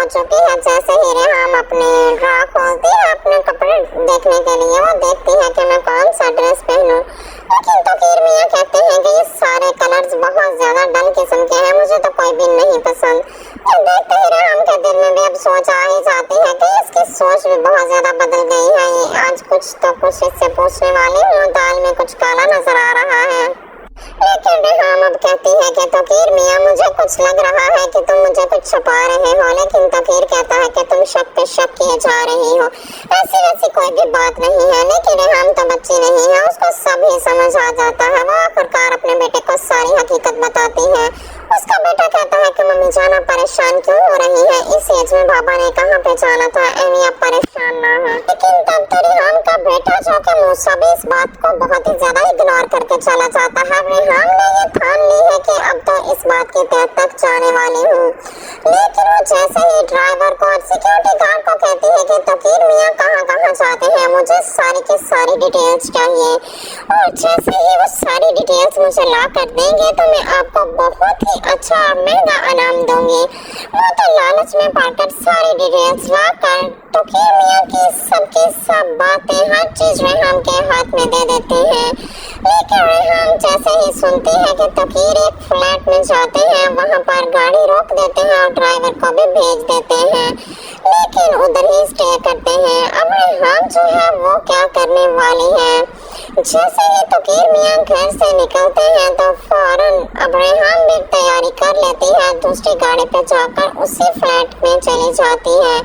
चुकी है। जैसे ही रेहान अपनी ड्रा खोलती है अपने कपड़े देखने के लिए, वो देखती है कि मैं कौन सा ड्रेस पहनूं, लेकिन तकीर मियाँ कहते हैं कि ये सारे कलर्स बहुत ज्यादा डल किस्म के हैं, मुझे तो कोई भी नहीं पसंद। तो देखते ही रेहान के दिल में भी अब सोच आ ही जाती है कि इसकी सोच भी बहुत ज्यादा बदल गई है। ये आज कुछ इससे पूछने वाली हूँ, दाल में कुछ काला नजर आ रहा है। लेकिन रेहान अब कहती है कि तकीर मियाँ मुझे कुछ लग रहा है कि तुम मुझे कुछ छुपा रहे हो, लेकिन तकीर कहता है कि तुम शक पे शक किए जा रही हो, ऐसी वैसी कोई भी बात नहीं है। लेकिन रेहान तो बच्ची नहीं है, उसको सब ही समझ आ जाता है। वो आखिरकार अपने बेटे को सारी हकीकत बताती है। उसका बेटा कहता है कि मम्मी जाना परेशान क्यों हो रही है, इस एज में बाबा ने कहाँ पे जाना था, एमी आप परेशान ना हो। लेकिन तब तो रेहान का बेटा जो कि मूसा भी इस बात को बहुत ही ज्यादा इग्नोर करके चला जाता है। रेहान ने ये ठान ली है कि अब तो इस बात की तह तक जाने वाली हूँ। लेकिन वो जैसे ही ड्राइवर को और सिक्योरिटी गार्ड को कहती है कि तकीर मियाँ कहाँ कहाँ जाते हैं, मुझे सारी की सारी डिटेल्स चाहिए, और जैसे ही वो सारी डिटेल्स मुझे ला कर देंगे तो मैं आपको बहुत ही अच्छा महंगा इनाम दूंगी। वो तो लालच में पड़कर सारी डिटेल्स ला कर तकीर मियाँ की सब बातें हर चीज रेहान के हाथ में दे देते हैं। लेकिन रेहान जैसे ही सुनती है कि तकीर एक फ्लैट में जाते हैं, वहाँ पर गाड़ी रोक देते हैं और ड्राइवर को भी भेज देते हैं, लेकिन उधर ही स्टे करते हैं। अब रेहान जो है वो क्या करने वाली है, जैसे ही तकीर मियाँ घर से निकलते हैं तो फौरन अब रेहान भी तैयारी कर लेती है, दूसरी गाड़ी पे जाकर उसी फ्लैट में चली जाती है।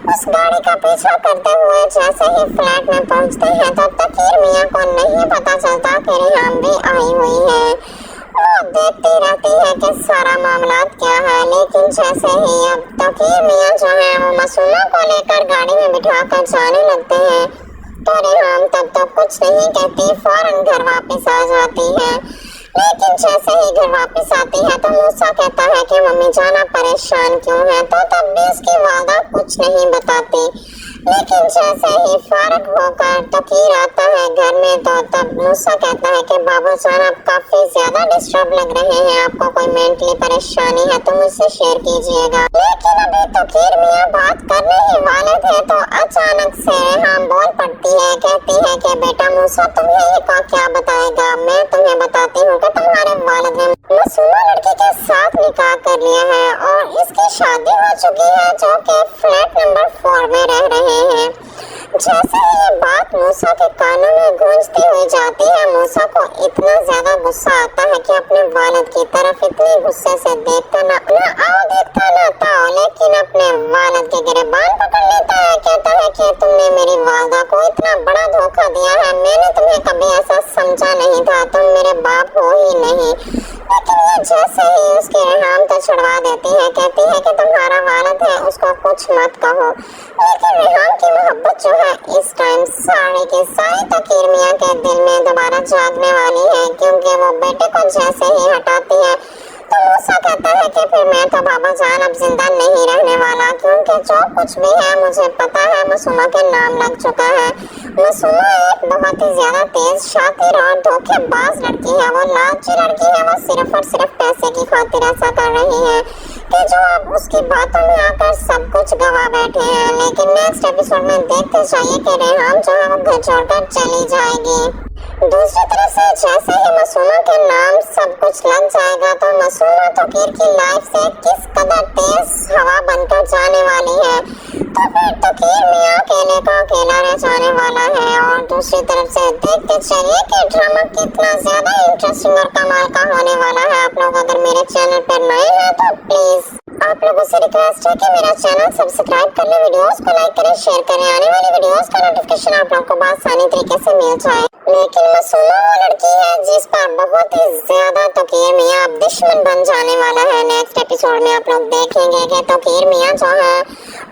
उस गाड़ी का पीछा करते हुए जैसे ही फ्लैट में पहुंचते हैं तो तकीर मियाँ को नहीं पता चलता कि रेहान भी आई हुई है। वो देखती रहती है कि सारा मामला क्या है, लेकिन जैसे ही अब तकीर मियाँ जो है वो मासूमा को लेकर गाड़ी में बिठा कर जाने लगते हैं तो रेहान तब तो कुछ नहीं कहती, फौरन घर वापस आ जाती है। लेकिन जैसे ही घर वापस आती है तो मूसा कहता है कि मम्मी जाना परेशान क्यों है, तो तब भी उसकी वादा कुछ नहीं बताती। लेकिन जैसे ही फारिग होकर तकीर आता है घर में तो तब मूसा कहता है कि बाबू जान आप काफी ज्यादा डिस्टर्ब लग रहे हैं, आपको कोई मेंटली परेशानी है तो मुझसे शेयर कीजिएगा। लेकिन अभी तकीर मियाँ बात करने ही वाले थे तो अचानक से रेहान बोल पड़ती है, कहती है कि बेटा मूसा तुम्हें ये क्या बताएगा, मैं तुम्हें बताती हूँ कि तुम्हारे वालिद ने मासूमा लड़की के साथ निकाह कर लिया है और इसकी शादी हो चुकी है जो कि फ्लैट नंबर 4 में रह रहे हैं। जैसे ही ये बात मूसा के कानों में गूंजती हुई जाती है, मूसा को इतना ज्यादा गुस्सा आता है कि अपने वालिद की तरफ इतने गुस्से से देखता ना आओ देखता ना ताओ, लेकिन अपने वालिद के गिरबान पकड़ लेता है। कहता है कि तुमने मेरी वालिदा को इतना बड़ा धोखा दिया है, मैंने तुम्हें कभी ऐसा समझा नहीं था, तुम मेरे बाप हो ही नहीं। लेकिन ये जैसे ही उसके रेहान को छुड़वा देती है, कहती है कि तुम्हारा वालिद है उसको कुछ मत कहो। लेकिन रेहान की मोहब्बत जो है इस टाइम सारी की सारी तकीर मियाँ के दिल में दोबारा जागने वाली है, क्योंकि वो बेटे को जैसे ही हटाती है तो मूसा कहता है कि फिर मैं तो बाबा जान अब जिंदा नहीं रहने वाला, क्योंकि जो कुछ भी है मुझे पता है मासूमा के नाम लग चुका है। मासूमा एक बहुत ही ज्यादा तेज, शातिर और धोखेबाज लड़की है, वो लालची लड़की है, वो सिर्फ और सिर्फ पैसे की खातिर ऐसा कर रही है कि जो अब उसकी बातों में आकर सब कुछ गवा बैठे हैं। लेकिन नेक्स्ट एपिसोड में देखते जाइए कि रेहान जो है वो घर छोड़कर चली जाएगी। दूसरी तरफ से जैसे ही मासूमा के नाम सब कुछ लग जाएगा तो मासूमा तकीर की लाइफ से किस कदर तेज हवा बनकर जाने वाली है, तो फिर तकीर मियाँ अकेले को अकेला रह जाने वाला है। और दूसरी तरफ से देखते चलिए कि ड्रामा कितना ज्यादा इंटरेस्टिंग और कमाल का होने वाला है। आप लोग अगर मेरे चैनल पर नए हैं तो प्लीज आप लोगों से रिक्वेस्ट है कि मेरा चैनल सब्सक्राइब कर ले, वीडियोस को लाइक करें, शेयर करें, आने वाली वीडियोस का नोटिफिकेशन आप लोगों को आसानी तरीके से मिल जाए। लेकिन मासूमा वो लड़की है जिस पर बहुत ही ज्यादा तकीर मियाँ अब दुश्मन बन जाने वाला है। नेक्स्ट एपिसोड में आप लोग देखेंगे कि तकीर मियाँ जो है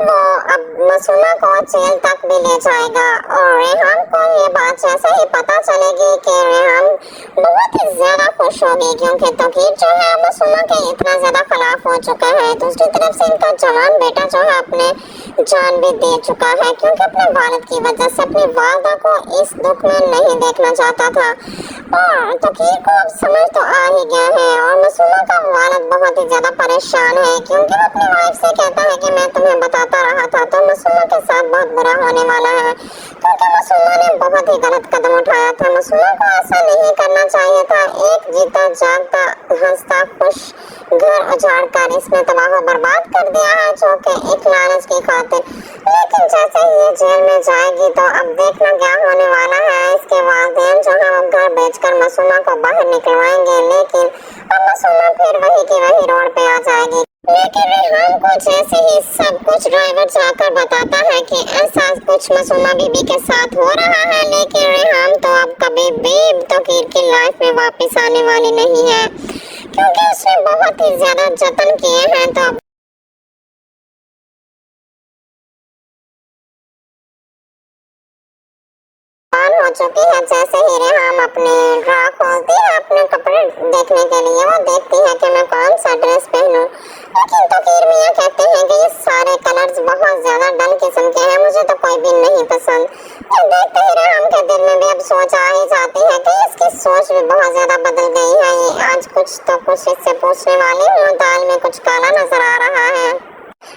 वो अब मासूमा को जेल तक भी ले जाएगा। और रेहान को ये बात जैसे ही पता चलेगी कि रेहान बहुत ही ज्यादा खुश होगी, क्योंकि तकीर जो है मासूमा के इतना ज्यादा खिलाफ हो चुका है। दूसरी तरफ से इनका जवान बेटा जो है अपने जान भी दे चुका है, क्योंकि अपने वालिद की वजह से अपनी वालिदा को इस दुख में नहीं देखना चाहता था। और तकीर को अब समझ तो आ ही गया है और मासूमा का वालिद बहुत ही ज्यादा परेशान है क्योंकि वो अपनी वाइफ से कहता है कि मैं तुम्हें बताता रहा था तो मासूमा के साथ बहुत बुरा होने वाला है क्योंकि मासूमा ने बहुत ही गलत कदम उठाया था। मासूमा को ऐसा नहीं करना चाहिए था। एक जीता जागता हंसता खुश घर उजाड़ कर इसने तबाह बर्बाद कर दिया है जो कि एक लालच की खातिर। लेकिन जैसे ही ये जेल में जाएगी तो अब देखना क्या होने वाला है। इसके वालिदैन जो है वो घर बेचकर मासूमा को बाहर निकलवाएंगे, लेकिन अब मासूमा फिर वही की वही रोड पे आ जाएगी। लेकिन रेहान को जैसे ही सब कुछ ड्राइवर जाकर बताता है कि ऐसा कुछ मासूमा बीबी के साथ हो रहा है, लेकिन रेहान तो अब कभी भी तौकीर की लाइफ में वापस आने वाली नहीं है क्योंकि उसने बहुत ही ज्यादा जतन किए हैं। तो हो चुकी है। जैसे ही रेहान अपने ड्रा खोलती है अपने कपड़े देखने के लिए, वो देखती है कि मैं कौन सा ड्रेस पहनूं, लेकिन तौकीर मियां कहते हैं कि ये सारे कलर्स बहुत ज्यादा डल किस्म के हैं, मुझे तो कोई भी नहीं पसंद। तो देखते ही रेहान के दिल में भी अब सोच आ ही जाती है कि इसकी सोच भी बहुत ज्यादा बदल गई है। ये आज कुछ तो कुछ इससे पूछने वाली हूँ, दाल में कुछ काला नजर आ रहा है।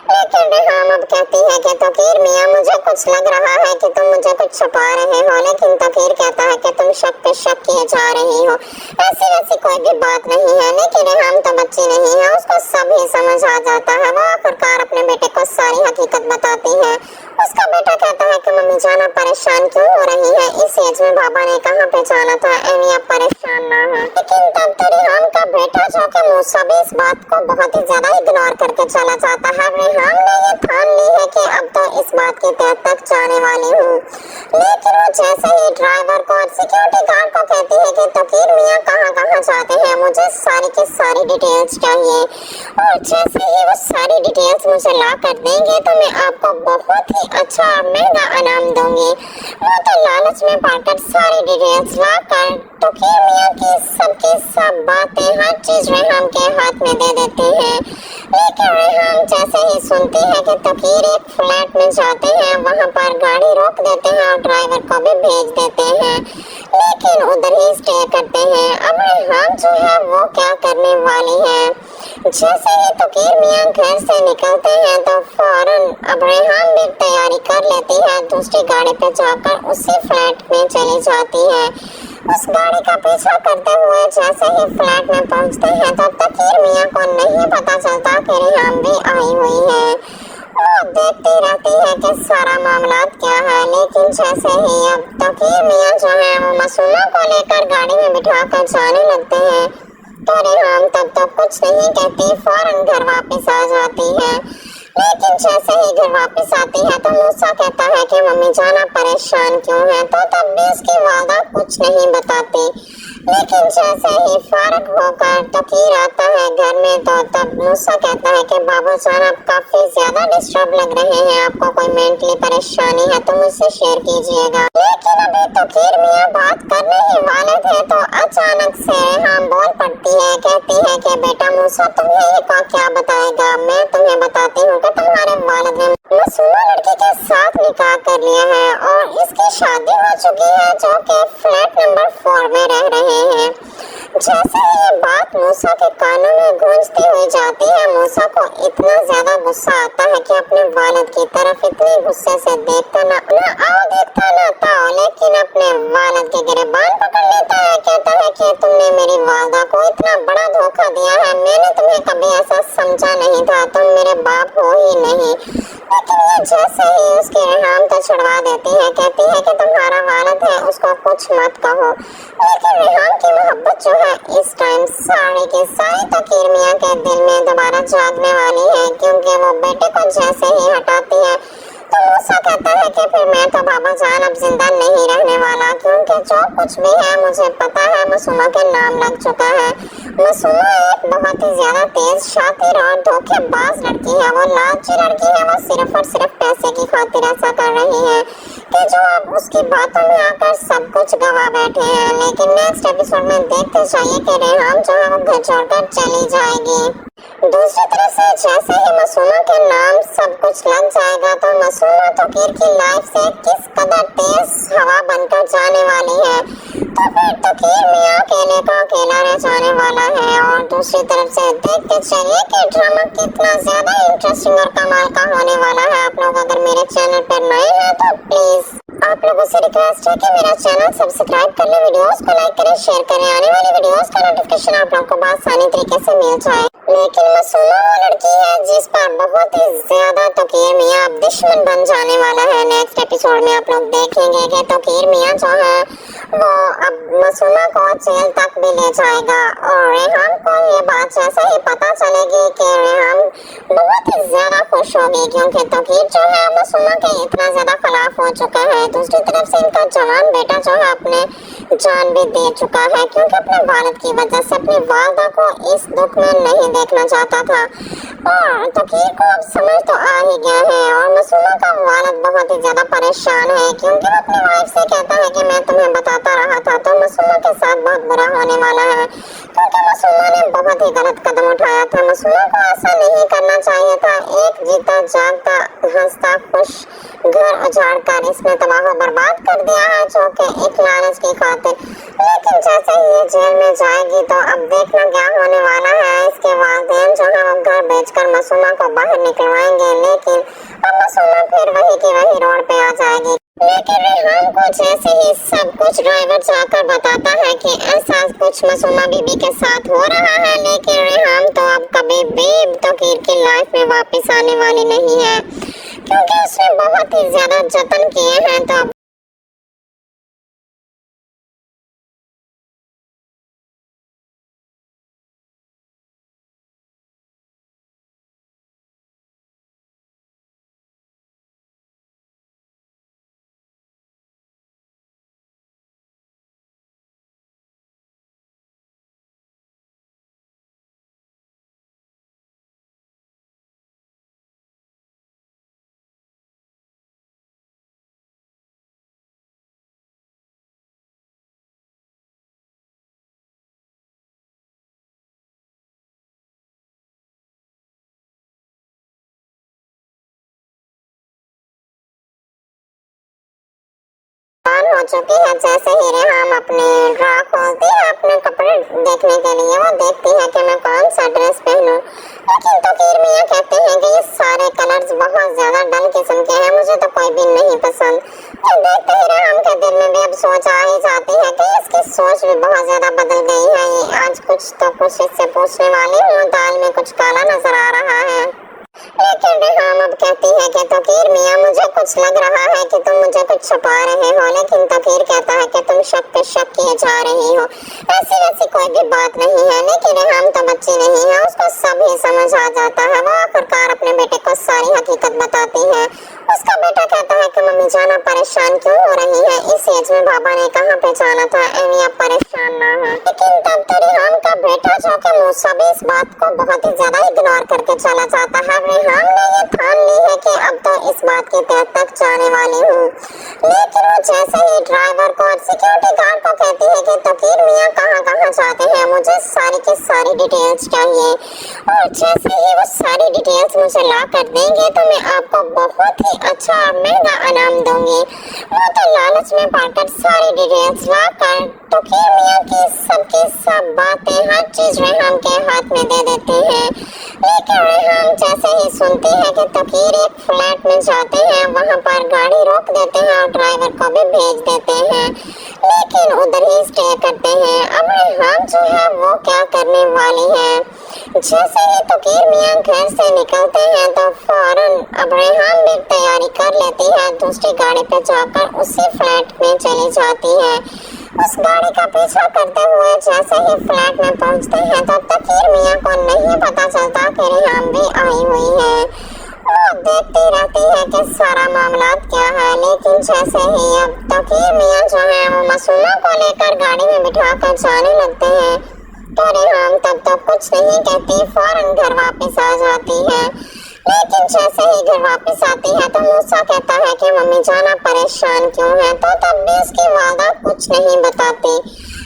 लेकिन रेहान अब कहती है कि तौकीर मियां मुझे कुछ लग रहा है कि तुम मुझे कुछ छुपा रहे हो, लेकिन तौकीर कहता है कि तुम शक पे शक किए जा रही हो, ऐसी वैसी कोई भी बात नहीं है। लेकिन रेहान तो बच्ची नहीं है, उसको सब ही समझ आ जाता है। वो आखिरकार अपने बेटे को सारी हकीकत बताती है। उसका बेटा कहता है कि मम्मी जाना परेशान क्यों हो रही है, इस एज में बाबा ने कहाँ पे जाना था, एमी आप परेशान ना हो। लेकिन तब तो रेहान का बेटा जो कि मूसा भी इस बात को बहुत ही ज्यादा इग्नोर करके चला जाता है। रेहान ने ये ठान ली है कि अब तो इस बात की तह तक जाने वाली हूँ। लेकिन वो जैसे ही ड्राइवर को और सिक्योरिटी गार्ड को कहती है कि तौकीर मियां कहाँ कहाँ जाते हैं, मुझे सारी की सारी डिटेल्स चाहिए और जैसे ही वो सारी डिटेल्स मुझे ला कर देंगे तो मैं आपको बहुत ही अच्छा महंगा इनाम दूंगी। वो तो लालच में पड़कर सारी डिटेल्स ला कर तौकीर मियां की सब बातें हर चीज रेहान के हाथ में दे देते हैं। लेकिन रेहान जैसे ही सुनती है कि तौकीर एक फ्लैट में जाते हैं, वहाँ पर गाड़ी रोक देते हैं और ड्राइवर को भी भेज देते हैं, लेकिन उधर ही स्टे करते हैं। अब रेहान जो है वो क्या करने वाली है। जैसे ही तौकीर मियां घर से निकलते हैं तो फौरन अब रेहान भी तैयारी कर लेती है, दूसरी गाड़ी पे जाकर उसी फ्लैट में चली जाती है। उस गाड़ी का पीछा करते हुए जैसे ही फ्लैट में पहुंचते हैं तो तौकीर मियां को नहीं पता चलता कि रेहान भी आई हुई है। वो देखती रहती है कि सारा मामला क्या है। लेकिन जैसे ही अब तौकीर मियां जो है वो मासूमा को लेकर गाड़ी में बिठा कर जाने लगते हैं तो रेहान तब तो कुछ नहीं कहती, फौरन घर वापस आ जाती है। लेकिन जैसे ही घर वापस आती है तो मूसा कहता है कि मम्मी जाना परेशान क्यों है, तो तब भी उसकी वादा कुछ नहीं बताती। लेकिन जैसे ही फारिग होकर तौकीर आता है घर में तो तब मूसा कहता है कि बाबू जान आप काफी ज्यादा डिस्टर्ब लग रहे हैं, आपको कोई मेंटली परेशानी है तो मुझसे शेयर कीजिएगा। लेकिन अभी तौकीर मियां बात करने ही वाले थे तो अचानक से रेहान बोल पड़ती है, कहती है कि बेटा मूसा तुम्हें ये क्या बताएगा, मैं तुम्हें बताती हूँ कि तुम्हारे वालिद ने मासूमा लड़की के साथ निकाह कर लिया है और इसकी शादी हो चुकी है जो कि फ्लैट नंबर 4 में रह रहे हैं। जैसे ही ये बात मूसा के कानों में गूंजती हुई जाती है, मूसा को इतना ज्यादा गुस्सा आता है कि अपने वालिद की तरफ इतने गुस्से से देखता ना आओ देखता ना ताओ, लेकिन अपने वालिद के गिरबान पकड़ लेता है। कहता है कि तुमने मेरी वालदा को इतना बड़ा धोखा दिया है, मैंने तुम्हें कभी ऐसा समझा नहीं था, तुम मेरे बाप हो ही नहीं। लेकिन ये जैसे ही उसके रेहान को छुड़वा देती है, कहती है कि तुम्हारा वालिद है उसको कुछ मत कहो। लेकिन रेहान की मोहब्बत जो है इस टाइम सारी की सारी तौकीर मियां के दिल में दोबारा जागने वाली है, क्योंकि वो बेटे को जैसे ही हटाती है तो मूसा कहता है कि फिर मैं तो बाबा जान अब जिंदा नहीं रहने वाला, क्योंकि जो कुछ भी है मुझे पता है मासूमा के नाम लग चुका है। मासूमा एक बहुत ही ज्यादा तेज शातिर और धोखेबाज लड़की है, वो लालची लड़की है, वो सिर्फ और सिर्फ पैसे की खातिर ऐसा कर रही है कि जो अब उसकी बातों में आकर सब कुछ गवा बैठे हैं। लेकिन नेक्स्ट एपिसोड में देखते जाइए कि रेहान जो है वो घर छोड़कर चली जाएगी। दूसरी तरफ से जैसे ही मासूमा के नाम सब कुछ लग जाएगा तो मासूमा तौकीर की लाइफ से किस कदर तेज हवा बनकर जाने वाली है, तो फिर तौकीर मियां अकेले को अकेला रह जाने वाला है। और दूसरी तरफ से देखते चलिए कि ड्रामा कितना ज्यादा इंटरेस्टिंग और कमाल का होने वाला है। आप लोग अगर मेरे चैनल पर नए हैं तो प्लीज आप लोगों से रिक्वेस्ट है कि मेरा चैनल सब्सक्राइब कर ले, वीडियोस को लाइक करें, शेयर करें, आने वाली वीडियोस का नोटिफिकेशन आप लोगों को आसानी तरीके से मिल जाए। लेकिन मासूमा वो लड़की है जिस पर बहुत ही ज्यादा तोकीर मियां अब दुश्मन बन जाने वाला है। नेक्स्ट एपिसोड में आप लोग देखेंगे कि तोकीर मियां जो है वो अब मासूमा को जेल तक भी ले जाएगा। और रेहान को ये बात जैसे ही पता चलेगी कि रेहान बहुत ही ज्यादा खुश होगी, क्योंकि तोकीर जो है मासूमा के इतना ज्यादा खिलाफ हो चुका है। दूसरी तरफ से इनका जवान बेटा जो है अपने जान भी दे चुका है, क्योंकि अपने वालिद की वजह से अपनी वालदा को इस दुख में नहीं देखना चाहता था। और तोकीर को अब समझ तो आ ही गया है। और मासूमा का वालिद बहुत ही ज्यादा परेशान है, क्योंकि वो अपनी वाइफ से कहता है कि मैं तुम्हें बताता रहा था। तो मासूमा के साथ बहुत बुरा होने वाला है, क्योंकि मासूमा ने बहुत ही गलत कदम उठाया था। मासूमा को ऐसा नहीं करना चाहिए था। एक जीता जागता हंसता खुश घर उजाड़ कर इसने तबाह बर्बाद कर दिया है, जो कि एक लालच की खातिर। लेकिन जैसे ही ये जेल में जाएगी तो अब देखना क्या होने वाला है। इसके वालिदैन जो है वो घर बेचकर मासूमा को बाहर निकलवाएंगे, लेकिन अब मासूमा फिर वही की वही रोड पे आ जाएगी। लेकिन रेहान को जैसे ही सब कुछ ड्राइवर जाकर बताता है कि ऐसा कुछ मासूमा बीबी के साथ हो रहा है, लेकिन रेहान तो अब कभी भी तोकीर की लाइफ में वापस आने वाली नहीं है, क्योंकि उसने बहुत ही ज्यादा जतन किए हैं। तो हो चुकी है। जैसे ही रेहान अपने ड्रा खोलती है अपने कपड़े देखने के लिए, वो देखती है कि मैं कौन सा ड्रेस पहनूं। लेकिन तोकीर मियां कहते हैं कि ये सारे कलर्स बहुत ज्यादा डल किस्म के हैं, मुझे तो कोई भी नहीं पसंद। तो देखते ही रेहान के दिल में भी अब सोच आ ही जाती है कि इसकी सोच भी बहुत ज्यादा बदल गई है। ये आज कुछ तो कुछ इससे पूछने वाली हूँ, दाल में कुछ काला नजर आ रहा है। लेकिन रेहान अब कहती है कि तोकीर मियां मुझे कुछ लग रहा है कि तुम मुझे कुछ छुपा रहे हो। लेकिन तोकीर कहता है कि तुम शक पे शक किए जा रही हो, ऐसी वैसी कोई भी बात नहीं है। लेकिन रेहान तो बच्ची नहीं है, उसको सब ही समझ आ जाता है। वो आखिरकार अपने बेटे को सारी हकीकत बताती है। उसका बेटा कहता है कि मम्मी जाना परेशान क्यों हो रही है, इस एज में बाबा ने कहाँ पे जाना था, एमी आप परेशान ना हो। लेकिन तब तो रेहान का बेटा जो कि मूसा भी इस बात को बहुत ही ज्यादा इग्नोर करके चला जाता है। रेहान ने ये ठान ली है कि अब तो इस बात की तह तक जाने वाली हूँ। लेकिन वो जैसे ही ड्राइवर को और सिक्योरिटी गार्ड को कहती है कि तोकीर मियां कहाँ कहाँ जाते हैं, मुझे सारी की सारी डिटेल्स चाहिए, और जैसे ही वो सारी डिटेल्स मुझे ला कर देंगे तो मैं आपको बहुत ही अच्छा महंगा इनाम दूंगी। वो तो लालच में पड़कर सारी डिटेल्स ला कर तोकीर मियां की सब बातें हर चीज रेहान के हाथ में दे देते हैं। लेकिन रेहान जैसे ही सुनती है कि तोकीर एक फ्लैट में जाते हैं, वहाँ पर गाड़ी रोक देते हैं और ड्राइवर को भी भेज देते हैं, लेकिन उधर ही स्टे करते हैं। अब रेहान जो है वो क्या करने वाली है। जैसे ही तोकीर मियां घर से निकलते हैं तो फौरन अब रेहान भी तैयारी कर लेती है, दूसरी गाड़ी पे जाकर उसी फ्लैट में चली जाती है। उस गाड़ी का पीछा करते हुए जैसे ही फ्लैट में पहुंचते हैं तो तोकीर मियां को नहीं पता चलता कि रेहान भी आई हुई है। वो देखती रहती है कि सारा मामला क्या है। लेकिन जैसे ही अब तोकीर मियां जो है वो मासूमा को लेकर गाड़ी में बिठाकर जाने लगते हैं तो रेहान तब तो कुछ नहीं कहती, फौरन घर वापस आ जाती है। लेकिन जैसे ही घर वापस आती है तो मूसा कहता है कि मम्मी जाना परेशान क्यों है, तो तब भी उसकी वालदा कुछ नहीं बताती।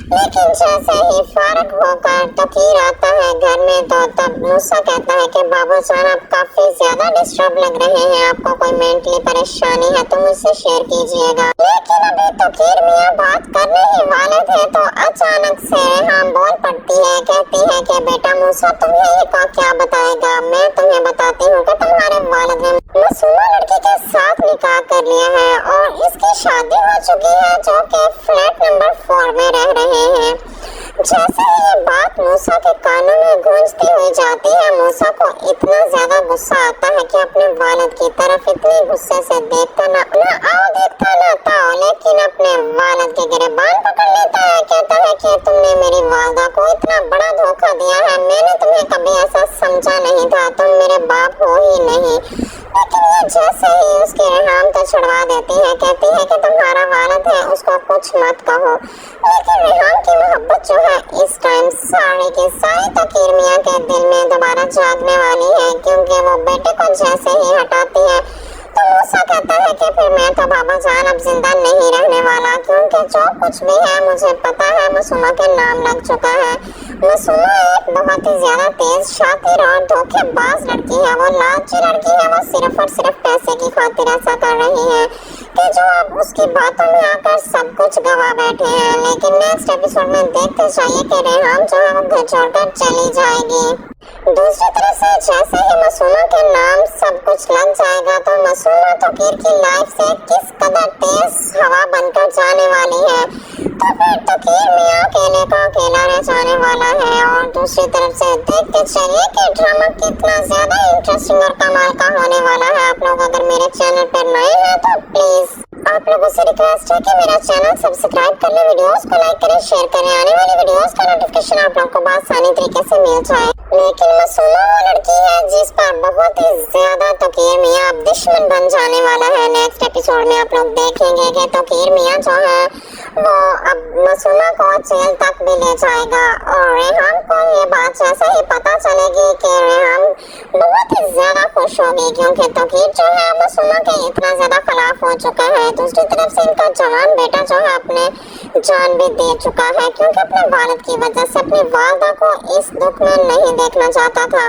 लेकिन जैसे ही फारिग होकर तोकीर आता है घर में तो तब मूसा कहता है कि बाबू जान आप काफी ज्यादा डिस्टर्ब लग रहे हैं, आपको कोई मेंटली परेशानी है तो मुझसे शेयर कीजिएगा। लेकिन अभी तकीर मियाँ बात करने ही वाले थे तो अचानक से रेहान बोल पड़ती है, कहती है कि बेटा मूसा तुम्हें ये क्या बताएगा, मैं तुम्हें बताती हूँ कि तुम्हारे वालिद ने मासूमा लड़की के साथ निकाह कर लिया है और इसकी शादी हो चुकी है, जो कि फ्लैट नंबर 4 में रह रहे हैं। जैसे ही ये बात मूसा के कानों में गूंजती हुई जाती है, मूसा को इतना ज्यादा गुस्सा आता है कि अपने वालिद की तरफ इतने गुस्से से देखता ना आओ देखता ना ताओ, लेकिन अपने वालिद के गिरबान पकड़ लेता है। कहता है कि तुमने मेरी वालदा को इतना बड़ा धोखा दिया है, मैंने तुम्हें कभी ऐसा समझा नहीं था, तुम मेरे बाप हो ही नहीं। लेकिन ये जैसे ही उसके रेहान को छुड़वा देती है, कहती है कि तुम्हारा वालिद है, उसको कुछ मत कहो। लेकिन रेहान की मोहब्बत जो है इस टाइम सारी की सारी तकीर मियाँ के दिल में दोबारा जागने वाली है, क्योंकि वो बेटे को जैसे ही हटाती है तो मूसा कहता है कि फिर मैं तो बाबा जान अब जिंदा नहीं रहने वाला, क्योंकि जो कुछ भी है मुझे पता है मासूमा के नाम लग चुका है। मासूमा एक बहुत ही ज्यादा तेज, शातिर और धोखेबाज लड़की है, वो लालची लड़की है, वो सिर्फ और सिर्फ पैसे की खातिर ऐसा कर रही है कि जो अब उसकी बातों में आकर सब कुछ गवा बैठे हैं। लेकिन नेक्स्ट एपिसोड में देखते जाइए कि रेहान जो है वो घर छोड़कर चली जाएगी। दूसरी तरफ से जैसे ही मासूमा के नाम सब कुछ लग जाएगा तो मासूमा तकीर की लाइफ से किस कदर तेज हवा बनकर जाने वाली है, तो फिर तकीर मियाँ अकेले का अकेला रह जाने वाला है। और दूसरी तरफ से देखते चलिए कि ड्रामा कितना ज्यादा इंटरेस्टिंग और कमाल का होने वाला है। आप लोग अगर मेरे चैनल पर नए हैं तो प्लीज आप लोगों से रिक्वेस्ट है कि मेरा चैनल सब्सक्राइब कर ले, वीडियोस को लाइक करें, शेयर करें, आने वाली वीडियोस का नोटिफिकेशन आप लोगों को आसानी तरीके से मिल जाए। लेकिन मासूमा वो लड़की है जिस पर बहुत ही ज्यादा तकीर मियाँ अब दुश्मन बन जाने वाला है। नेक्स्ट एपिसोड में आप लोग देखेंगे कि तकीर मियाँ जो है वो अब मासूमा को जेल तक भी ले जाएगा। और रेहान को ये बात जैसे ही पता चलेगी कि रेहान बहुत ही ज्यादा खुश होगी, क्योंकि तकीर जो है मासूमा के इतना ज्यादा खिलाफ हो चुका है। दूसरी तरफ से इनका जवान बेटा जो है अपने जान भी दे चुका है, क्योंकि अपने वालिद की वजह से अपनी वालदा को इस दुख में नहीं देखना चाहता था।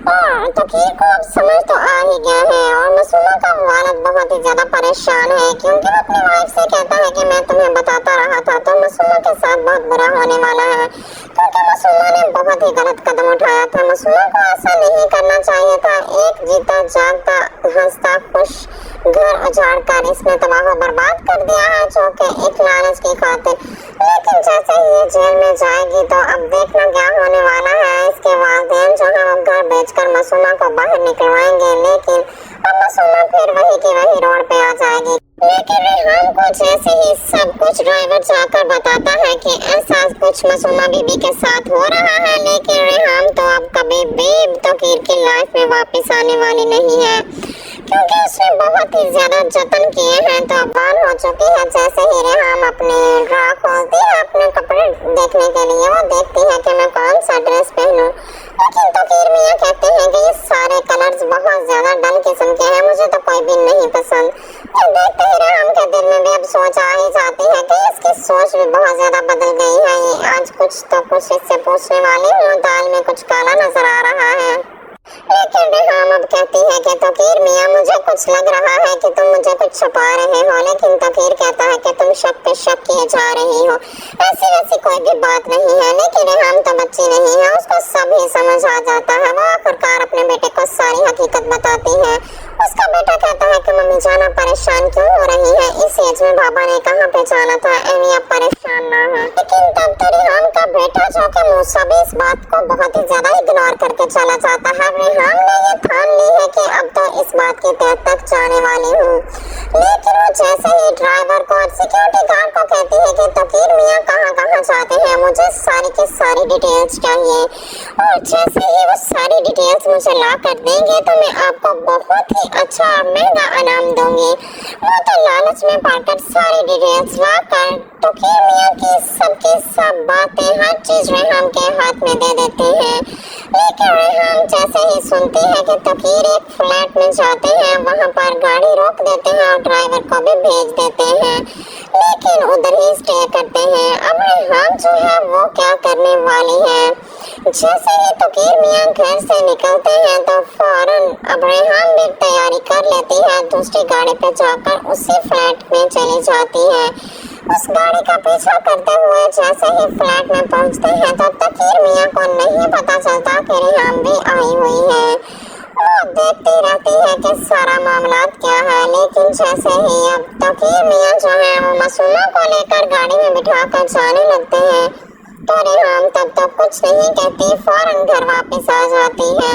और तकीर को अब समझ तो आ ही गया है और मासूमा का वालिद बहुत ही ज्यादा परेशान है, क्योंकि वो अपनी वाइफ से कहता है कि मैं तुम्हें बताता रहा था, तो मासूमा के साथ बहुत बुरा होने वाला है, क्योंकि मासूमा ने बहुत ही गलत कदम उठाया था। मासूमा को ऐसा नहीं करना चाहिए था, एक जीता जागता हंसता खुश घर उजाड़ कर इसने तबाह बर्बाद कर दिया है, जो कि एक लालच की खातिर। लेकिन जैसे ही ये जेल में जाएगी तो अब देखना क्या होने वाला है। इसके वालिदैन जो है वो घर बेचकर मासूमा को बाहर निकलवाएंगे, लेकिन अब मासूमा फिर वही की वही रोड पे आ जाएगी। लेकिन रेहान को जैसे ही सब कुछ ड्राइवर जाकर बताता है कि ऐसा कुछ मासूमा बीबी के साथ हो रहा है, लेकिन रेहान तो अब कभी भी तकीर की लाइफ में वापस आने वाली नहीं है, क्योंकि उसने बहुत ही ज्यादा जतन किए हैं तो अबान हो चुकी है। जैसे ही रेहान अपने ड्रा खोलती है अपने कपड़े देखने के लिए, वो देखती है कि मैं कौन सा ड्रेस पहनूं, लेकिन तकीर मियाँ कहते हैं कि ये सारे कलर्स बहुत ज्यादा डल किस्म के हैं, मुझे तो कोई भी नहीं पसंद। तो देखते ही रेहान के दिल में भी अब सोच आ ही जाती है कि इसकी सोच भी बहुत ज्यादा बदल गई है। ये आज कुछ तो कुछ इससे पूछने वाली हूँ, दाल में कुछ काला नजर आ रहा है। लेकिन रेहान अब कहती है कि तकीर मियाँ मुझे कुछ लग रहा है कि तुम मुझे कुछ छुपा रहे हो, लेकिन तकीर कहता है कि तुम शक पे शक किए जा रही हो, ऐसी वैसी कोई भी बात नहीं है। लेकिन रेहान तो बच्ची नहीं है, उसको सब ही समझ आ जाता है। वो आखिरकार अपने बेटे को सारी हकीकत बताती है। उसका बेटा कहता है कि मम्मी जाना परेशान क्यों हो रही है, इस एज में बाबा ने कहाँ पे जाना था, एमी अब परेशान ना हो। लेकिन तब तो रेहान का बेटा जो कि मूसा भी इस बात को बहुत ही ज्यादा इग्नोर करके चला जाता है। रेहान ने ये ठान ली है कि अब तो इस बात की तह तक जाने वाली हूँ। लेकिन वो जैसे ही ड्राइवर को और सिक्योरिटी गार्ड को कहती है कि तकीर मियाँ कहाँ कहाँ जाते हैं, मुझे सारी की सारी डिटेल्स चाहिए, और जैसे ही वो सारी डिटेल्स मुझे ला कर देंगे तो मैं आपको बहुत ही अच्छा महंगा इनाम दूंगी। वो तो लालच में पाकर सारी डिटेल्स ला कर तकीर मियाँ की सब बातें हर चीज रेहान के हाथ में दे देते हैं। लेकिन रेहान जैसे ही सुनती है कि तकीर एक फ्लैट में जाते हैं, वहाँ पर गाड़ी रोक देते हैं और ड्राइवर को भी भेज देते हैं, लेकिन उधर ही स्टे करते हैं। अब रेहान जो है वो क्या करने वाली है जैसे ही तकीर मियाँ घर से निकलते हैं तो फौरन अब रेहान भी तैयारी कर लेती है, दूसरी गाड़ी पे जाकर उसी फ्लैट में चली जाती है। उस गाड़ी का पीछा करते हुए जैसे ही फ्लैट में पहुंचते हैं तो तकीर मियाँ को नहीं पता चलता कि रेहान भी आई हुई है। वो देखती रहती है कि सारा मामला क्या है, लेकिन जैसे ही अब तकीर मियाँ जो है वो मासूमा को लेकर गाड़ी में बिठाकर जाने लगते हैं तो रेहान तब तक कुछ नहीं कहती, फौरन घर वापस आ जाती है।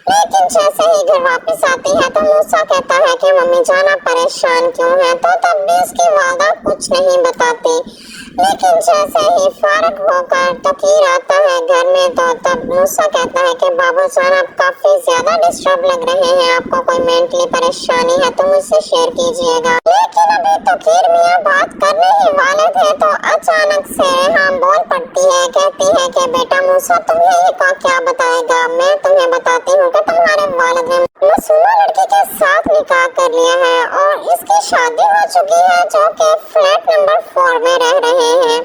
लेकिन जैसे ही घर वापस आती है तो मूसा कहता है कि मम्मी जाना परेशान क्यों है, तो तब भी उसकी वालदा कुछ नहीं बताती। लेकिन जैसे ही फारिग होकर तकीर आता है घर में तो तब मूसा कहता है कि बाबू जान आप काफी ज्यादा डिस्टर्ब लग रहे हैं, आपको कोई मेंटली परेशानी है तो मुझसे शेयर कीजिएगा। लेकिन अभी तकीर मियाँ बात करने ही वाले थे तो अचानक से रेहान बोल पड़ती है, कहती है कि बेटा मूसा तुम्हें ये क्या बताएगा, मैं तुम्हें बताती हूँ कि तुम्हारे वालिद ने मासूमा लड़की के साथ निकाह कर लिया है और इसकी शादी हो चुकी है जो कि फ्लैट नंबर 4 में रह रहे हैं।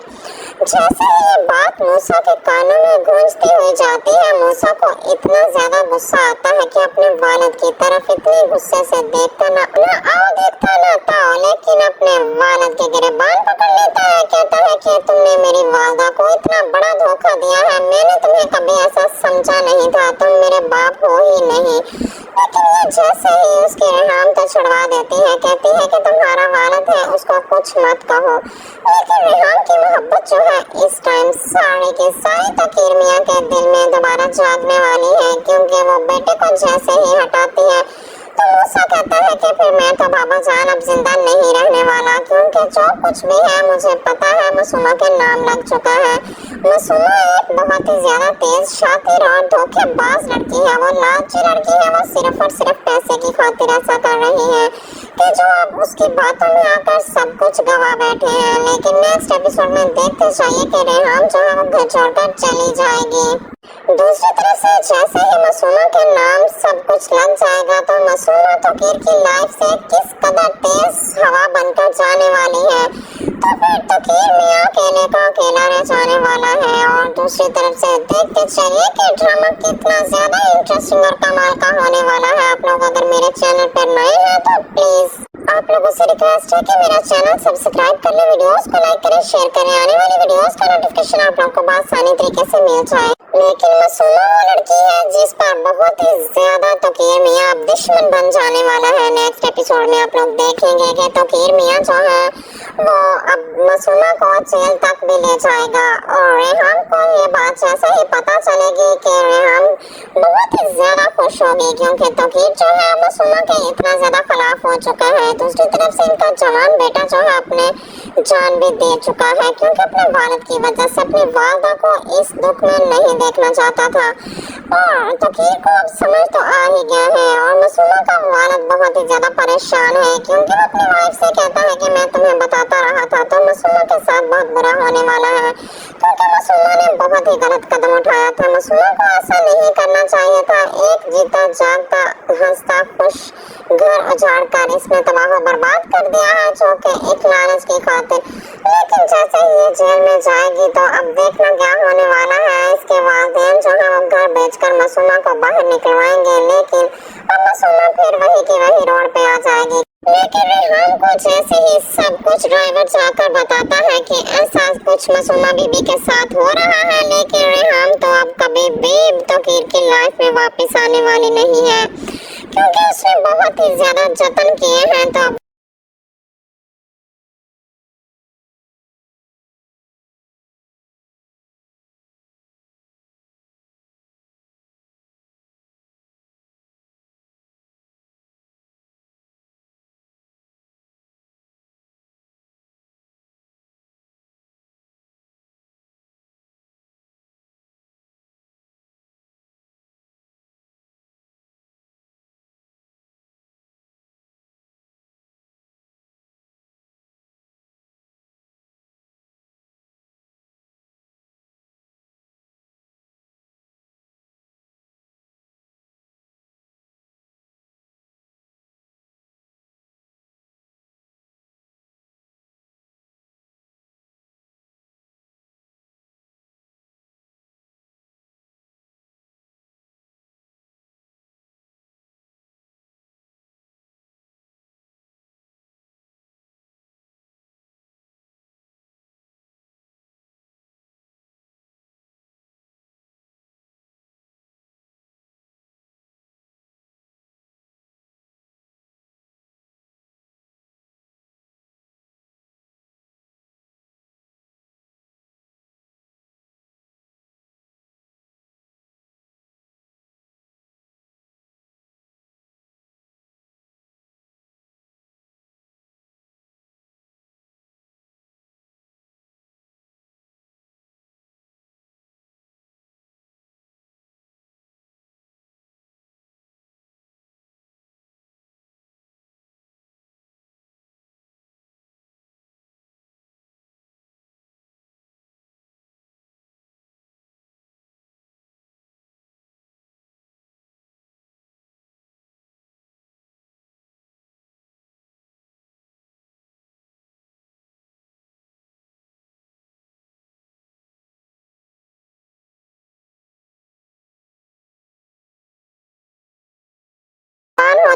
जैसे ही ये बात मूसा के कानों में गूंजती हुई जाती है, मूसा को इतना ज्यादा गुस्सा आता है कि अपने वालिद की तरफ इतने गुस्से से देखता ना आओ देखता ना ताओ, लेकिन अपने वालिद के गिरबान पकड़ लेता है, कहता है कि तुमने मेरी वालदा को इतना बड़ा धोखा दिया है, मैंने तुम्हें कभी ऐसा समझा नहीं था, तुम मेरे बाप हो ही नहीं। लेकिन ये जैसे ही उसके रेहान को छुड़वा देती है, कहती है कि तुम्हारा वालिद है उसको कुछ मत कहो। लेकिन रेहान की मोहब्बत जो है इस टाइम सारी की सारी तकीर मियाँ के दिल में दोबारा जागने वाली है, क्योंकि वो बेटे को जैसे ही हटाती है तो मूसा कहता है कि फिर मैं तो बाबा जान अब जिंदा नहीं रहने वाला, क्योंकि जो कुछ भी है मुझे पता है मासूमा के नाम लग चुका है। मासूमा एक बहुत ही ज्यादा तेज, शातिर और धोखेबाज लड़की है, वो लालची लड़की है, वो सिर्फ और सिर्फ पैसे की खातिर ऐसा कर रही है कि जो अब उसकी बातों में आकर सब कुछ गवा बैठे हैं। लेकिन नेक्स्ट एपिसोड में देखते जाइए कि रेहान जो है वो घर छोड़कर चली जाएगी। दूसरी तरफ से जैसे ही मासूमा के नाम सब कुछ लग जाएगा तो मासूमा तकीर की लाइफ से किस कदर तेज हवा बनकर जाने वाली है, तो फिर तकीर मियाँ अकेले का अकेला रह जाने वाला है। और दूसरी तरफ से देखते चलिए कि ड्रामा कितना ज्यादा इंटरेस्टिंग और कमाल का होने वाला है। आप लोग अगर मेरे चैनल पर नए हैं तो प्लीज आप लोगों से रिक्वेस्ट है कि मेरा चैनल सब्सक्राइब कर ले, वीडियोस को लाइक करें, शेयर करें, आने वाली वीडियोस का नोटिफिकेशन आप लोगों को आसानी तरीके से मिल जाए। लेकिन मासूमा वो लड़की है जिस पर बहुत ही ज्यादा तकीर मियाँ अब दुश्मन बन जाने वाला है। नेक्स्ट एपिसोड में आप लोग देखेंगे कि तकीर मियाँ जो है वो अब मासूमा को जेल तक भी ले जाएगा और रेहान को ये बात जैसे ही पता चलेगी कि रेहान बहुत ही ज्यादा खुश होगी, क्योंकि तकीर जो है मासूमा के इतना ज्यादा खिलाफ हो चुका है। दूसरी तरफ से इनका जवान बेटा जो है अपने जान भी दे चुका है, क्योंकि अपने वालिद की वजह से अपनी वालदा को इस दुख में नहीं देखना चाहता था। और तकीर को अब समझ तो आ ही गया है और मासूमा का वालिद बहुत ही ज्यादा परेशान है, क्योंकि वो अपनी वाइफ से कहता है कि मैं तुम्हें बताता रहा था, तो मासूमा के साथ बहुत बुरा होने वाला है, क्योंकि मासूमा ने बहुत ही गलत कदम उठाया था। मासूमा को ऐसा नहीं करना चाहिए था, एक जीता जागता हंसता खुश घर उजाड़ कर इसने तबाह बर्बाद कर दिया है, जो कि एक लालच की खातिर। लेकिन जैसे ही ये जेल में जाएगी तो अब देखना क्या होने वाला है। इसके वालिदैन जो है वो घर बेचकर मासूमा को बाहर निकलवाएंगे, लेकिन अब मासूमा फिर वही की वही रोड पे आ जाएगी। लेकिन रेहान को जैसे ही सब कुछ ड्राइवर जाकर बताता है कि ऐसा कुछ मासूमा बीबी के साथ हो रहा है, लेकिन रेहान तो अब कभी भी तकीर की लाइफ में वापस आने वाली नहीं है, क्योंकि उसने बहुत ही ज्यादा जतन किए हैं। तो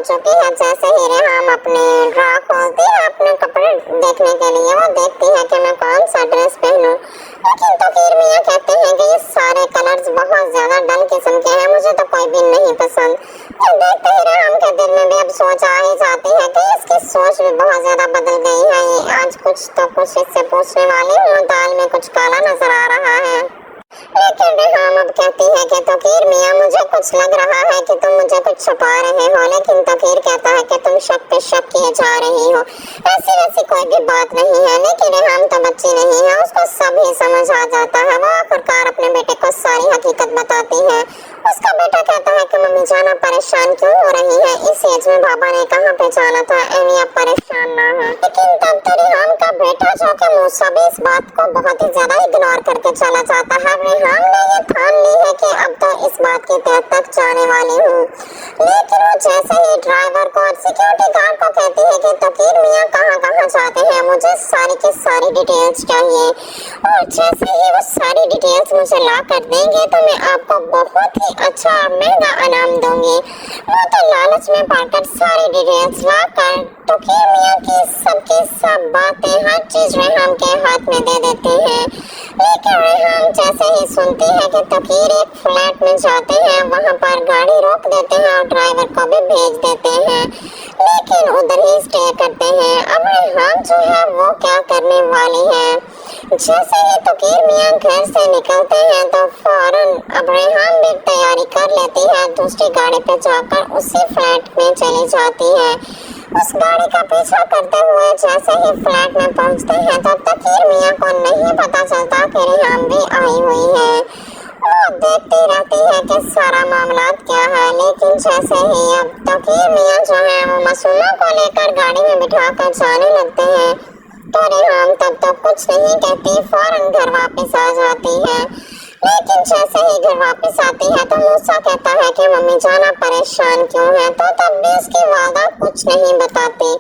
चुकी है। जैसे ही रेहान अपने ड्रा खोलती है अपने कपड़े देखने के लिए, वो देखती है कि मैं कौन सा ड्रेस पहनूं, लेकिन तकीर मियाँ कहते हैं कि ये सारे कलर्स बहुत ज्यादा डल किस्म के हैं, मुझे तो कोई भी नहीं पसंद। फिर देखते ही रेहान के दिल में भी अब सोच आ ही जाती है कि इसकी सोच भी बहुत ज्यादा बदल गई है। ये आज कुछ इससे पूछने वाली हूँ, दाल में कुछ काला नजर आ रहा है। लेकिन रेहान अब कहती है कि तकीर मियाँ मुझे कुछ लग रहा है कि तुम मुझे कुछ छुपा रहे हो, लेकिन तकीर कहता है कि तुम शक पे शक किए जा रही हो, ऐसी वैसी कोई भी बात नहीं है। लेकिन रेहान तो बच्ची नहीं है, उसको सब ही समझ आ जाता है। वो आखिरकार अपने बेटे को सारी हकीकत बताती है। उसका बेटा कहता है कि मम्मी जाना परेशान क्यों हो रही है, इस एज में बाबा ने कहाँ पे जाना था, एमी अब परेशान ना हो। लेकिन तब तो रेहान का बेटा जो कि मूसा भी इस बात को बहुत ही ज्यादा इग्नोर करके चला जाता है। रेहान ने ये ठान ली है कि अब तो इस बात की तह तक जाने वाली हूँ। लेकिन वो जैसे ही ड्राइवर को और सिक्योरिटी गार्ड को कहती है कि तकीर मियाँ कहाँ कहाँ जाते हैं, मुझे सारी की सारी डिटेल्स चाहिए, और जैसे ही वो सारी डिटेल्स मुझे ला कर देंगे तो मैं आपको बहुत ही अच्छा और महंगा इनाम दूंगी। वो तो लालच में पड़कर सारी डिटेल्स ला कर तकीर मियाँ की सब बातें हर चीज रेहान के हाथ में दे देते हैं। लेकिन रेहान जैसे ही सुनती है कि तकीर एक फ्लैट में जाते हैं, वहाँ पर गाड़ी रोक देते हैं और ड्राइवर को भी भेज देते हैं, लेकिन उधर ही स्टे करते हैं। अब रेहान जो है वो क्या करने वाली है, जैसे ही तकीर मियाँ घर से निकलते हैं तो फौरन अब रेहान भी तैयारी कर लेती है, दूसरी गाड़ी पे जाकर उसी फ्लैट में चली जाती है। उस गाड़ी का पीछा करते हुए जैसे ही फ्लैट में पहुंचते हैं तो तकीर मियाँ को नहीं पता चलता कि रेहान भी आई हुई है। वो देखती रहती है कि सारा मामला क्या है, लेकिन जैसे ही अब तकीर मियाँ जो है वो मासूमा को लेकर गाड़ी में बिठा कर जाने लगते हैं तो रेहान तब तक कुछ नहीं कहती, फौरन घर वापस आ जाती है। लेकिन जैसे ही घर वापस आती है तो मूसा कहता है कि मम्मी जाना परेशान क्यों है, तो तब भी उसकी वादा कुछ नहीं बताती।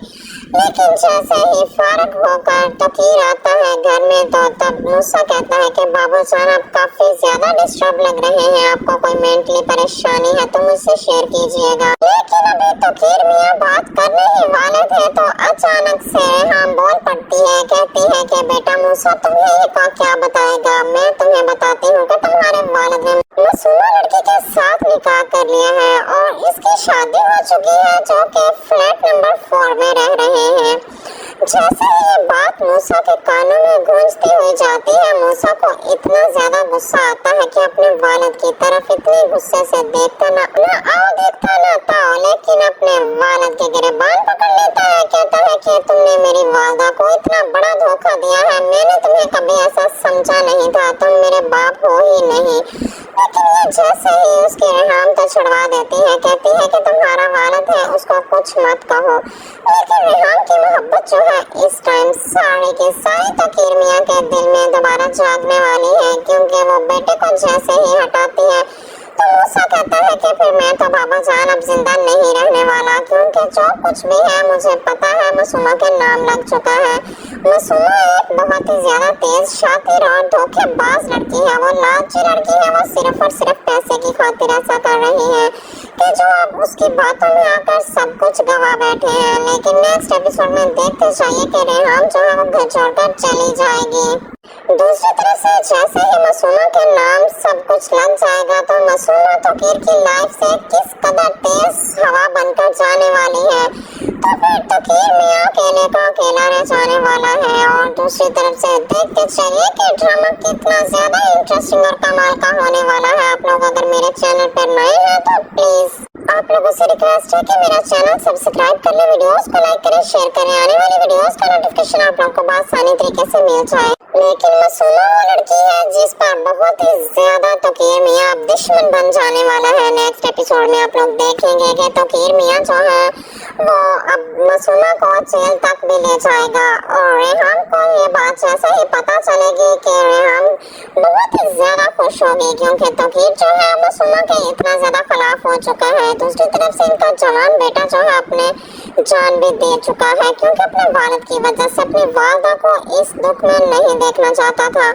लेकिन जैसे ही फारग होकर तकीर आता है घर में तो तब मूसा कहता है कि बाबू जान आप काफी ज्यादा डिस्टर्ब लग रहे हैं, आपको कोई मेंटली परेशानी है तो मुझसे शेयर कीजिएगा। लेकिन अभी तकीर मियाँ बात करने ही वाले थे तो अचानक से रेहान बोल पड़ती है, कहती है कि बेटा मूसा तुम्हें का क्या बताएगा, मैं तुम्हें बताती हूँ कि तुम्हारे वालिद ने मासूमा लड़की के साथ निकाह कर लिया है और इसकी शादी हो चुकी है, जो कि फ्लैट नंबर 4 में रह रहे हैं। जैसे ही ये बात मूसा के कानों में गूंजती हुई जाती है, मूसा को इतना ज्यादा गुस्सा आता है कि अपने वालिद की तरफ इतने गुस्से से देखता ना आओ देखता ना ताओ, लेकिन अपने वालिद के गिरबान पकड़ लेता है। कहता है कि तुमने मेरी वालदा को इतना बड़ा धोखा दिया है, मैंने तुम्हें कभी ऐसा समझा नहीं था, तुम मेरे बाप हो ही नहीं। लेकिन ये जैसे ही उसकी रेहान तो छुड़वा देती है, कहती है कि तुम्हारा वालिद है उसको कुछ मत कहो। लेकिन रेहान की मोहब्बत जो है इस टाइम सारी की सारी तकीर मियाँ के दिल में दोबारा जागने वाली है, क्योंकि वो बेटे को जैसे ही हटाती है तो मूसा कहता है कि फिर मैं तो बाबा जान अब जिंदा नहीं रहने वाला, क्योंकि जो कुछ भी है मुझे पता है मासूमा के नाम लग चुका है। मासूमा एक बहुत ही ज्यादा तेज, शातिर और धोखेबाज लड़की है, वो लालची लड़की है, वो सिर्फ और सिर्फ पैसे की खातिर ऐसा कर रही है कि जो अब उसकी बातों में आकर सब कुछ गवा बैठे हैं। लेकिन नेक्स्ट एपिसोड में देखते जाइए कि रेहान जो है वो घर छोड़कर चली जाएगी। दूसरी तरफ से जैसे ही मासूमा के नाम सब कुछ लग जाएगा तो मासूमा तकीर की लाइफ से किस कदर तेज हवा बनकर जाने वाली है, तो फिर तकीर मियाँ अकेले का अकेला रह जाने वाला है। और दूसरी तरफ से देखते चलिए कि ड्रामा कितना ज्यादा इंटरेस्टिंग और कमाल का होने वाला है। आप लोग अगर मेरे चैनल पर नए हैं तो प्लीज आप लोगों से रिक्वेस्ट है कि मेरा चैनल सब्सक्राइब कर ले, वीडियोस को लाइक करें, शेयर करें, आने वाली वीडियोस का नोटिफिकेशन आप लोगों को आसानी तरीके से मिल जाए। लेकिन मासूमा वो लड़की है जिस पर बहुत ही ज्यादा तकीर मियाँ अब दुश्मन बन जाने वाला है। नेक्स्ट एपिसोड में आप लोग देखेंगे कि तकीर मियाँ जो है वो अब मासूमा को जेल तक भी ले जाएगा। और रेहान को ये बात जैसे ही पता चलेगी कि रेहान बहुत ही ज्यादा खुश होगी, क्योंकि तकीर जो है मासूमा के इतना ज्यादा खिलाफ हो चुका है। दूसरी तरफ से इनका जवान बेटा जो है अपने जान भी दे चुका है, क्योंकि अपने वालिद की वजह से अपनी वालदा को इस दुख में नहीं देखना चाहता था।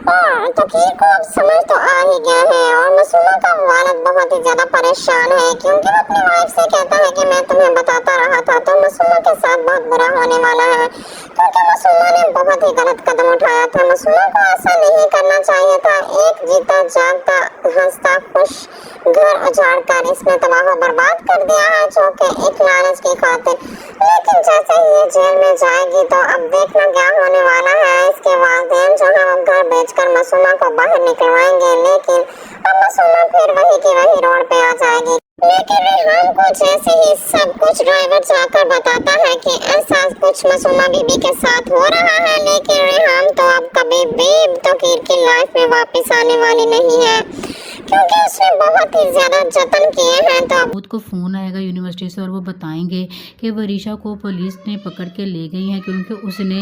और तकीर को अब समझ तो आ ही गया है और मासूमा का वालिद बहुत बहुत ही ज्यादा परेशान है, क्योंकि वो अपनी वाइफ से कहता है कि मैं तुम्हें बताता रहा था। तो मासूमा के साथ बहुत बुरा होने वाला है, क्योंकि मासूमा ने बहुत ही गलत कदम उठाया था। मासूमा को ऐसा नहीं करना चाहिए था। एक जीता जागता हंसता खुश घर उजाड़ कर इसने तबाह बर्बाद कर दिया है, जो कि एक लालच की खातिर। लेकिन जैसे ही ये जेल में जाएगी तो अब देखना क्या होने वाला है। इसके वालिदैन जो है वो घर बेचकर मासूमा को बाहर निकलवाएंगे, लेकिन अब मासूमा फिर वही की वही रोड पे आ जाएगी। लेकिन रेहान को जैसे ही सब कुछ ड्राइवर जाकर बताता है कि ऐसा कुछ मासूमा बीबी के साथ हो रहा है, लेकिन रेहान तो अब कभी भी तौकीर की लाइफ में वापस आने वाली नहीं है, क्योंकि उसने बहुत ही ज्यादा जतन किए हैं। तो खुद को फ़ोन आएगा यूनिवर्सिटी से और वो बताएंगे कि वरीशा को पुलिस ने पकड़ के ले गई है, क्योंकि उसने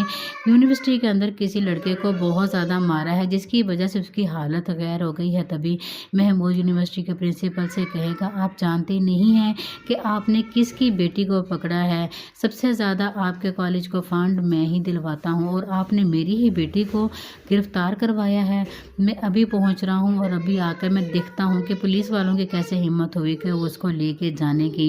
यूनिवर्सिटी के अंदर किसी लड़के को बहुत ज़्यादा मारा है, जिसकी वजह से उसकी हालत गैर हो गई है। तभी महमूद यूनिवर्सिटी के प्रिंसिपल से कहेगा, आप जानते नहीं हैं कि आपने किसकी बेटी को पकड़ा है। सबसे ज़्यादा आपके कॉलेज को फंड मैं ही दिलवाता हूँ और आपने मेरी ही बेटी को गिरफ्तार करवाया है। मैं अभी पहुँच रहा हूँ और अभी आकर मैं देखता हूँ कि पुलिस वालों की कैसे हिम्मत हुई कि वो उसको लेके जाने की।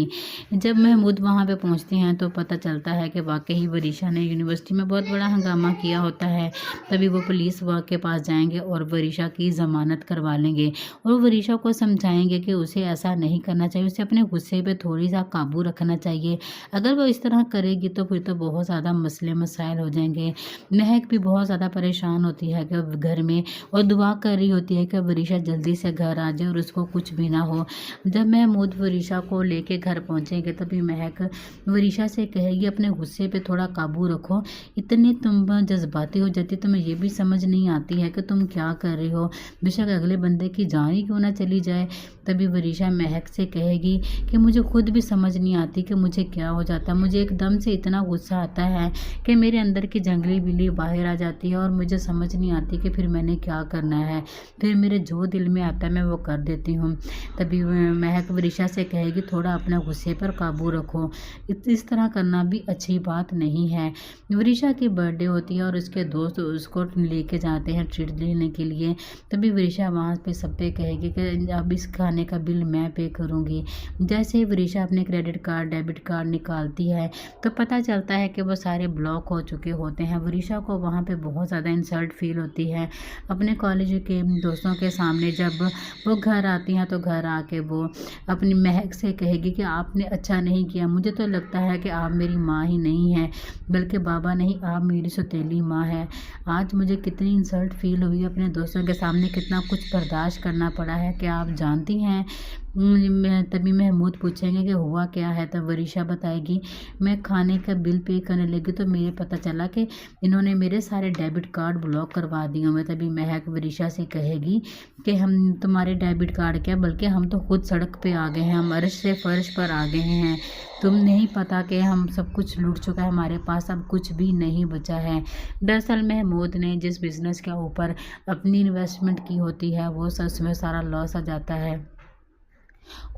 जब महमूद वहाँ पे पहुँचते हैं तो पता चलता है कि वाकई वरीशा ने यूनिवर्सिटी में बहुत बड़ा हंगामा किया होता है। तभी वो पुलिस के पास जाएंगे और वरीशा की ज़मानत करवा लेंगे और वरीशा को समझाएंगे कि उसे ऐसा नहीं करना चाहिए, उसे अपने गुस्से पे थोड़ी सा काबू रखना चाहिए। अगर वो इस तरह करेगी तो फिर तो बहुत ज़्यादा मसले मसाइल हो जाएंगे। महक भी बहुत ज़्यादा परेशान होती है कि घर में और दुआ कर रही होती है कि वरीशा जल्दी से घर आ जाए और उसको कुछ भी ना हो। जब महमूद वरीशा को लेके घर पहुंचेंगे तभी महक वरीशा से कहेगी, अपने गुस्से पे थोड़ा काबू रखो, इतनी तुम जज्बाती हो जाती, तुम्हें ये भी समझ नहीं आती है कि तुम क्या कर रही हो, बेशक अगले बंदे की जान ही क्यों ना चली जाए। तभी वरीशा महक से कहेगी कि मुझे खुद भी समझ नहीं आती कि मुझे क्या हो जाता है, मुझे एकदम से इतना गुस्सा आता है कि मेरे अंदर की जंगली बिल्ली बाहर आ जाती है और मुझे समझ नहीं आती कि फिर मैंने क्या करना है, फिर मेरे जो दिल में आता है मैं वो कर देती हूँ। तभी महक वरीशा से कहेगी, थोड़ा अपना गुस्से पर काबू रखो, इस तरह करना भी अच्छी बात नहीं है। वरीशा की बर्थडे होती है और उसके दोस्त उसको लेके जाते हैं ट्रीट लेने के लिए। तभी वरीशा वहाँ पे सब पे कहेगी कि अब इस खाने का बिल मैं पे करूँगी। जैसे ही वरीशा अपने क्रेडिट कार्ड डेबिट कार्ड निकालती है तो पता चलता है कि वो सारे ब्लॉक हो चुके होते हैं। वरीशा को वहाँ पे बहुत ज़्यादा इंसल्ट फील होती है अपने कॉलेज के दोस्तों के सामने। जब वो घर आती हैं तो घर आके वो अपनी महक से कहेगी कि आपने अच्छा नहीं किया, मुझे तो लगता है कि आप मेरी माँ ही नहीं है बल्कि बाबा नहीं, आप मेरी सौतेली माँ है। आज मुझे कितनी इंसल्ट फील हुई, अपने दोस्तों के सामने कितना कुछ बर्दाश्त करना पड़ा है, क्या आप जानती हैं। तभी महमूद पूछेंगे कि हुआ क्या है। तब वरीशा बताएगी, मैं खाने का बिल पे करने लगी तो मेरे पता चला कि इन्होंने मेरे सारे डेबिट कार्ड ब्लॉक करवा दिए हुए। तभी महक वरीशा से कहेगी कि हम तुम्हारे डेबिट कार्ड क्या, बल्कि हम तो खुद सड़क पे आ गए हैं, हम अर्श से फर्श पर आ गए हैं। तुम नहीं पता कि हम सब कुछ लूट चुका है, हमारे पास अब कुछ भी नहीं बचा है। दरअसल महमूद ने जिस बिज़नेस के ऊपर अपनी इन्वेस्टमेंट की होती है वो सच में सारा लॉस आ जाता है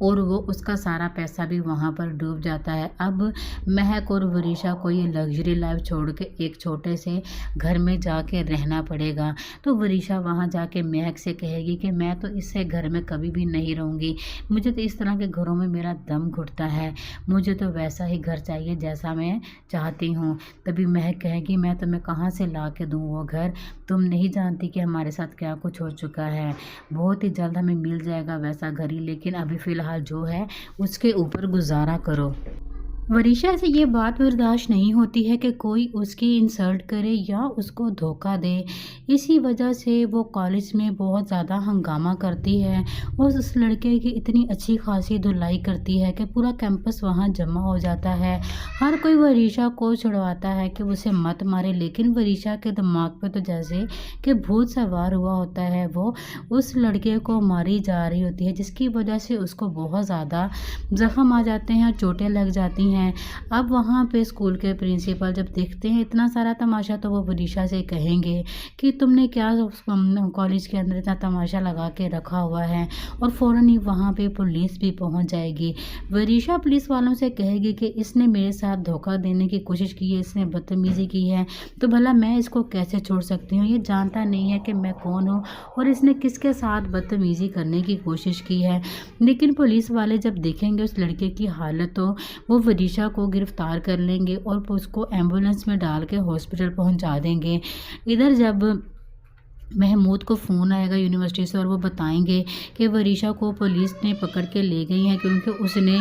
और वो उसका सारा पैसा भी वहाँ पर डूब जाता है। अब महक और वरीशा को ये लग्जरी लाइफ छोड़ के एक छोटे से घर में जाके रहना पड़ेगा। तो वरीशा वहाँ जाके महक से कहेगी कि मैं तो इससे घर में कभी भी नहीं रहूँगी, मुझे तो इस तरह के घरों में मेरा दम घुटता है, मुझे तो वैसा ही घर चाहिए जैसा मैं चाहती हूँ। तभी महक कहेगी, मैं तुम्हें कहाँ से ला के दूँ वो घर, तुम नहीं जानती कि हमारे साथ क्या कुछ हो चुका है, बहुत ही जल्द हमें मिल जाएगा वैसा घर ही, लेकिन अभी फ़िलहाल जो है उसके ऊपर गुजारा करो। वरीशा से ये बात बर्दाश्त नहीं होती है कि कोई उसकी इंसल्ट करे या उसको धोखा दे। इसी वजह से वो कॉलेज में बहुत ज़्यादा हंगामा करती है और उस लड़के की इतनी अच्छी खासी धुलाई करती है कि पूरा कैंपस वहाँ जमा हो जाता है। हर कोई वरीशा को छुड़वाता है कि उसे मत मारे, लेकिन वरीशा के दिमाग पे तो जैसे कि भूत सवार हुआ होता है। वो उस लड़के को मारी जा रही होती है, जिसकी वजह से उसको बहुत ज़्यादा जख्म आ जाते हैं, चोटें लग जाती हैं। हैं। अब वहाँ पे स्कूल के प्रिंसिपल जब देखते हैं इतना सारा तमाशा तो वो वरीशा से कहेंगे कि तुमने क्या कॉलेज के अंदर इतना तमाशा लगा के रखा हुआ है, और फ़ौरन ही वहाँ पे पुलिस भी पहुँच जाएगी। वरीशा पुलिस वालों से कहेगी कि इसने मेरे साथ धोखा देने की कोशिश की है, इसने बदतमीज़ी की है, तो भला मैं इसको कैसे छोड़ सकती हूँ। ये जानता नहीं है कि मैं कौन हूँ और इसने किसके साथ बदतमीज़ी करने की कोशिश की है। लेकिन पुलिस वाले जब देखेंगे उस लड़के की हालत तो वो वरीशा को गिरफ्तार कर लेंगे और उसको एम्बुलेंस में डाल के हॉस्पिटल पहुंचा देंगे। इधर जब महमूद को फ़ोन आएगा यूनिवर्सिटी से और वो बताएंगे कि वरीशा को पुलिस ने पकड़ के ले गई है क्योंकि उसने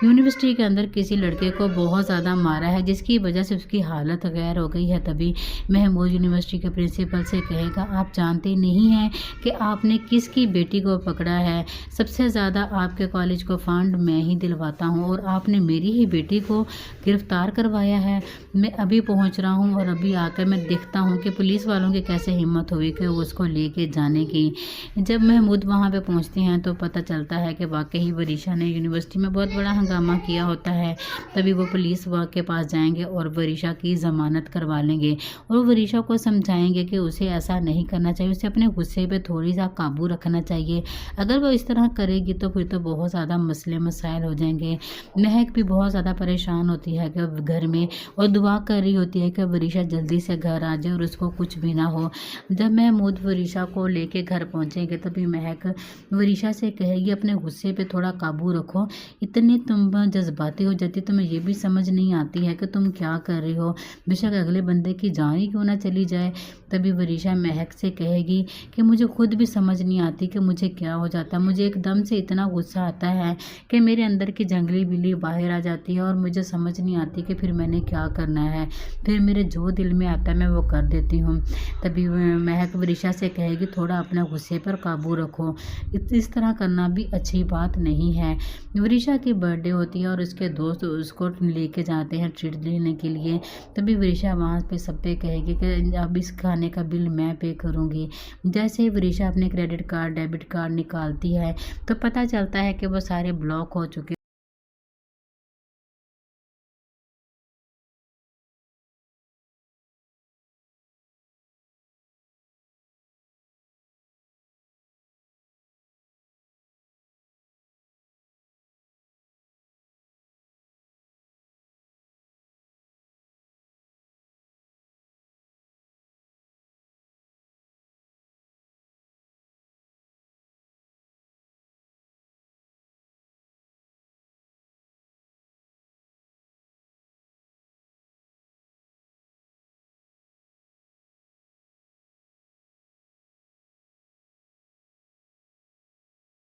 यूनिवर्सिटी के अंदर किसी लड़के को बहुत ज़्यादा मारा है, जिसकी वजह से उसकी हालत गैर हो गई है। तभी महमूद यूनिवर्सिटी के प्रिंसिपल से कहेगा, आप जानते नहीं हैं कि आपने किसकी बेटी को पकड़ा है, सबसे ज़्यादा आपके कॉलेज को फंड मैं ही दिलवाता हूँ और आपने मेरी ही बेटी को गिरफ़्तार करवाया है। मैं अभी पहुँच रहा हूँ और अभी आकर मैं देखता हूँ कि पुलिस वालों की कैसे हिम्मत हुई कि उसको लेके जाने की। जब महमूद वहाँ पे पहुँचते हैं तो पता चलता है कि वाकई वरीशा ने यूनिवर्सिटी में बहुत बड़ा हंगामा किया होता है। तभी वो पुलिस के पास जाएंगे और वरीशा की ज़मानत करवा लेंगे और वरीशा को समझाएंगे कि उसे ऐसा नहीं करना चाहिए, उसे अपने गुस्से पे थोड़ी सा काबू रखना चाहिए। अगर वो इस तरह करेगी तो फिर तो बहुत ज़्यादा मसले मसाइल हो जाएंगे। महक भी बहुत ज़्यादा परेशान होती है कि घर में और दुआ कर रही होती है कि वरीशा जल्दी से घर आ जाए और उसको कुछ भी ना हो। जब महमूद वरीशा को लेके घर पहुंचेंगे तभी महक वरीशा से कहेगी, अपने गुस्से पे थोड़ा काबू रखो, इतनी तुम जज्बाती हो जाती, तुम्हें ये भी समझ नहीं आती है कि तुम क्या कर रही हो, बेशक अगले बंदे की जान ही क्यों ना चली जाए। तभी वरीशा महक से कहेगी कि मुझे खुद भी समझ नहीं आती कि मुझे क्या हो जाता, मुझे एकदम से इतना गुस्सा आता है कि मेरे अंदर की जंगली बिल्ली बाहर आ जाती है और मुझे समझ नहीं आती कि फिर मैंने क्या करना है, फिर मेरे जो दिल में आता है मैं वो कर देती हूँ। तभी महक वरीशा से कहेगी, थोड़ा अपना गुस्से पर काबू रखो, इस तरह करना भी अच्छी बात नहीं है। वरीशा की बर्थडे होती है और उसके दोस्त उसको लेके जाते हैं ट्रीट लेने के लिए। तभी वरीशा वहाँ पे सब पे कहेगी कि अब इस खाने का बिल मैं पे करूँगी। जैसे ही वरीशा अपने क्रेडिट कार्ड डेबिट कार्ड निकालती है तो पता चलता है कि वो सारे ब्लॉक हो चुके